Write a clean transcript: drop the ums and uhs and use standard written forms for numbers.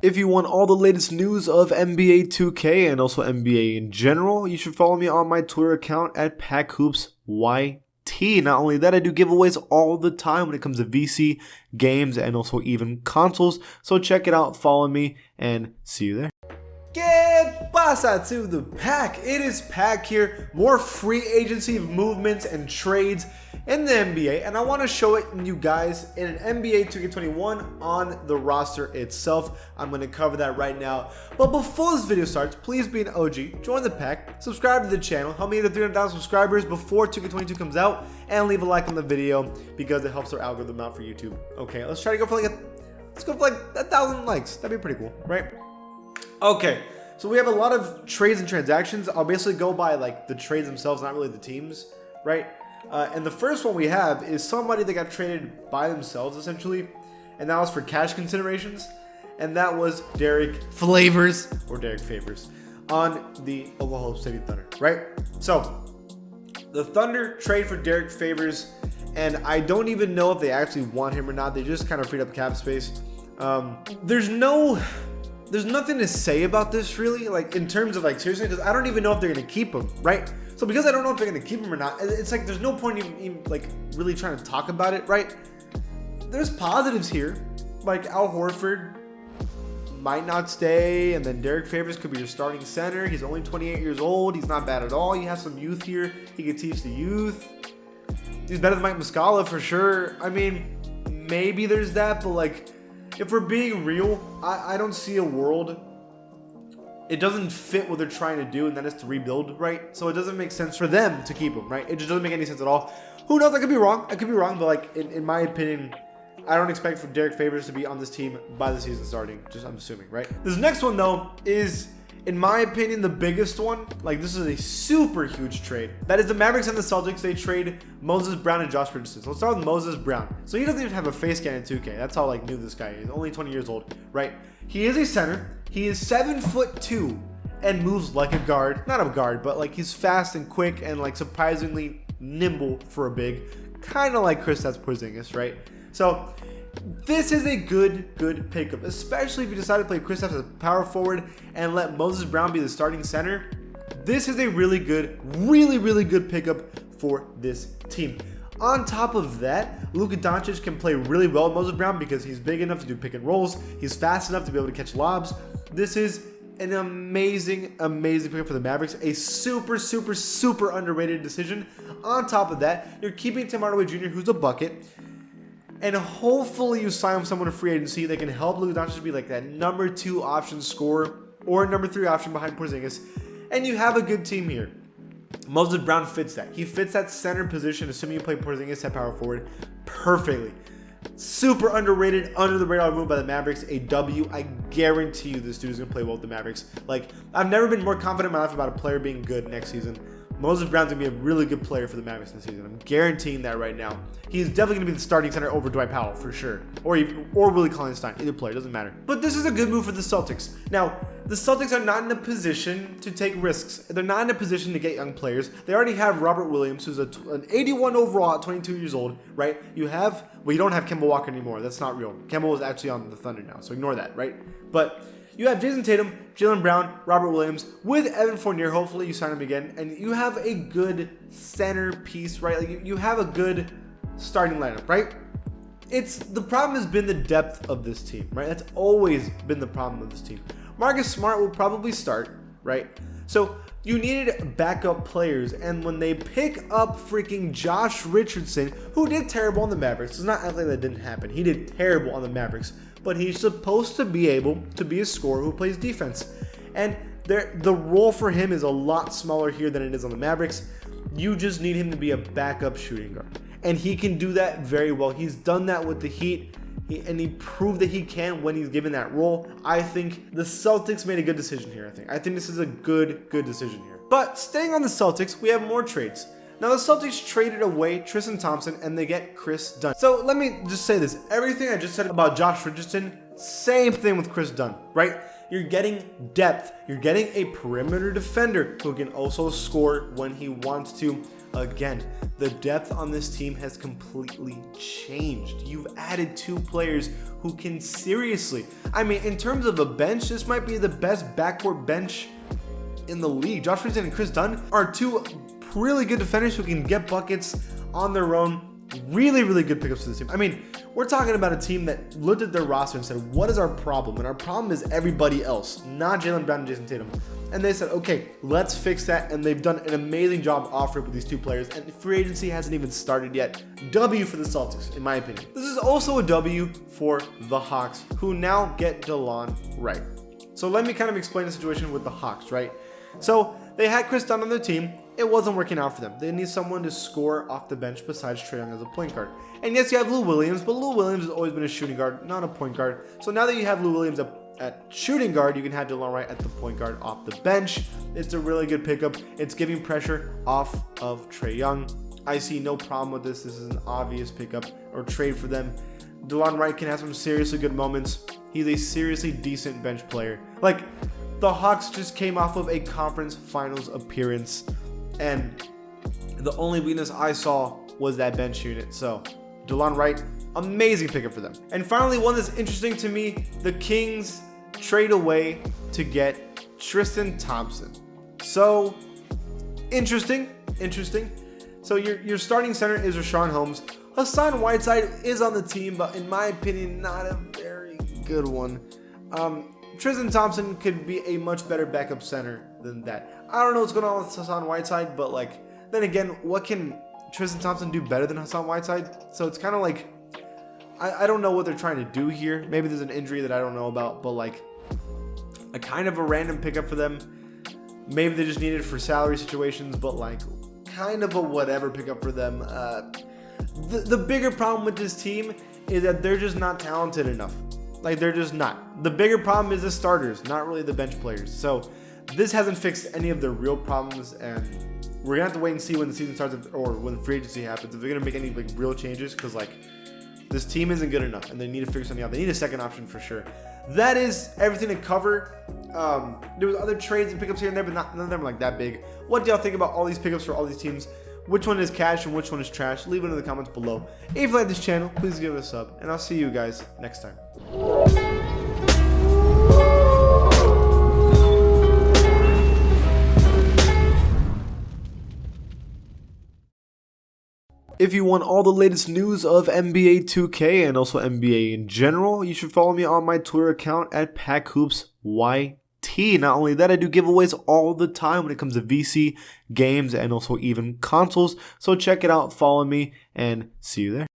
If you want all the latest news of NBA 2K and also NBA in general, you should follow me on my Twitter account at PackHoopsYT. Not only that, I do giveaways all the time when it comes to VC, games, and also even consoles. So check it out, follow me, and see you there. ¿Qué pasa to the Pack? It is Pack here. More free agency movements and trades in the NBA, and I want to show it you guys in an NBA 2K21 on the roster itself. I'm going to cover that right now. But before this video starts, please be an OG, join the Pack, subscribe to the channel, help me get to 300,000 subscribers before 2K22 comes out, and leave a like on the video because it helps our algorithm out for YouTube. Okay, let's try to go for like 1,000 likes. That'd be pretty cool, right? Okay, so we have a lot of trades and transactions. I'll basically go by like the trades themselves, not really the teams, right? And the first one we have is somebody that got traded by themselves, essentially, and that was for cash considerations, and that was Derek Favors on the Oklahoma City Thunder, right? So the Thunder trade for Derek Favors, and I don't even know if they actually want him or not. They just kind of freed up cap space. There's nothing to say about this really, like in terms of like seriously, because I don't even know if they're gonna keep him, right? So because I don't know if they're gonna keep him or not, it's like there's no point even like really trying to talk about it, right? There's positives here, like Al Horford might not stay, and then Derek Favors could be your starting center. He's only 28 years old. He's not bad at all. You have some youth here. He could teach the youth. He's better than Mike Muscala for sure. I mean, maybe there's that, but like, if we're being real, I don't see a world. It doesn't fit what they're trying to do, and that is to rebuild, right? So it doesn't make sense for them to keep him, right? It just doesn't make any sense at all. Who knows? I could be wrong. But like in my opinion, I don't expect for Derek Favors to be on this team by the season starting. Just I'm assuming, right? This next one though is, in my opinion, the biggest one. Like, this is a super huge trade. That is the Mavericks and the Celtics. They trade Moses Brown and Josh Richardson. So let's start with Moses Brown. So he doesn't even have a face scan in 2K. That's how like new this guy is. Only 20 years old, right? He is a center. He is 7'2" and moves like a guard. Not a guard, but like he's fast and quick and like surprisingly nimble for a big. Kind of like Kristaps Porzingis, right? So this is a good pickup, especially if you decide to play Kristaps as a power forward and let Moses Brown be the starting center. This is a really good pickup for this team. On top of that, Luka Doncic can play really well with Moses Brown because he's big enough to do pick and rolls. He's fast enough to be able to catch lobs. This is an amazing pickup for the Mavericks. A super underrated decision. On top of that, you're keeping Tim Hardaway Jr., who's a bucket. And hopefully you sign someone to free agency that can help Luka Doncic be like that number 2 option scorer or number 3 option behind Porzingis. And you have a good team here. Moses Brown fits that. He fits that center position, assuming you play Porzingis at power forward, perfectly. Super underrated, under the radar move by the Mavericks. A W. I guarantee you this dude is going to play well with the Mavericks. Like, I've never been more confident in my life about a player being good next season. Moses Brown's going to be a really good player for the Mavericks this season. I'm guaranteeing that right now. He's definitely going to be the starting center over Dwight Powell for sure. Or Willie Cauley-Stein. Either player, doesn't matter. But this is a good move for the Celtics. Now, the Celtics are not in a position to take risks. They're not in a position to get young players. They already have Robert Williams, who's an 81 overall at 22 years old, right? You don't have Kemba Walker anymore. That's not real. Kemba is actually on the Thunder now, so ignore that, right? But you have Jason Tatum, Jaylen Brown, Robert Williams, with Evan Fournier. Hopefully you sign him again. And you have a good centerpiece, right? Like you have a good starting lineup, right? The problem has been the depth of this team, right? That's always been the problem of this team. Marcus Smart will probably start, right? So you needed backup players, and when they pick up freaking Josh Richardson, who did terrible on the Mavericks, it's not like that didn't happen. He did terrible on the Mavericks, but he's supposed to be able to be a scorer who plays defense. And the role for him is a lot smaller here than it is on the Mavericks. You just need him to be a backup shooting guard. And he can do that very well. He's done that with the Heat, and he proved that he can when he's given that role. I think the Celtics made a good decision here, I think this is a good decision here. But staying on the Celtics, we have more trades. Now, the Celtics traded away Tristan Thompson, and they get Chris Dunn. So let me just say this. Everything I just said about Josh Richardson, same thing with Chris Dunn, right? You're getting depth. You're getting a perimeter defender who can also score when he wants to. Again, the depth on this team has completely changed. You've added 2 players who can seriously, I mean, in terms of a bench, this might be the best backcourt bench in the league. Josh Richardson and Chris Dunn are 2 really good defenders who can get buckets on their own. Really, really good pickups for this team. I mean, we're talking about a team that looked at their roster and said, what is our problem? And our problem is everybody else, not Jaylen Brown and Jason Tatum. And they said, okay, let's fix that. And they've done an amazing job offering with these 2 players. And free agency hasn't even started yet. W for the Celtics, in my opinion. This is also a W for the Hawks, who now get DeLon Wright. So let me kind of explain the situation with the Hawks, right? So they had Chris Dunn on their team. It wasn't working out for them. They need someone to score off the bench besides Trae Young as a point guard. And yes, you have Lou Williams, but Lou Williams has always been a shooting guard, not a point guard. So now that you have Lou Williams at shooting guard, you can have DeLon Wright at the point guard off the bench. It's a really good pickup. It's giving pressure off of Trae Young. I see no problem with this. This is an obvious pickup or trade for them. DeLon Wright can have some seriously good moments. He's a seriously decent bench player. Like, the Hawks just came off of a conference finals appearance, and the only weakness I saw was that bench unit. So DeLon Wright, amazing pickup for them. And finally, one that's interesting to me, the Kings trade away to get Tristan Thompson. So interesting. So your starting center is Richaun Holmes. Hassan Whiteside is on the team, but in my opinion, not a very good one. Tristan Thompson could be a much better backup center than that. I don't know what's going on with Hassan Whiteside, but then again, what can Tristan Thompson do better than Hassan Whiteside? So it's kind of like, I don't know what they're trying to do here. Maybe there's an injury that I don't know about, but a kind of a random pickup for them. Maybe they just need it for salary situations, but kind of a whatever pickup for them. The bigger problem with this team is that they're just not talented enough. They're just not. The bigger problem is the starters, not really the bench players. So this hasn't fixed any of the real problems, and we're gonna have to wait and see when the season starts or when free agency happens if they're gonna make any real changes, because this team isn't good enough and they need to figure something out. They need a second option for sure. That is everything to cover. There was other trades and pickups here and there, but none of them are that big. What do y'all think about all these pickups for all these teams? Which one is cash and which one is trash? Leave it in the comments below. If you like this channel, please give it a sub, and I'll see you guys next time. If you want all the latest news of NBA 2K and also NBA in general, you should follow me on my Twitter account at PackHoopsYT. Not only that, I do giveaways all the time when it comes to VC, games, and also even consoles. So check it out, follow me, and see you there.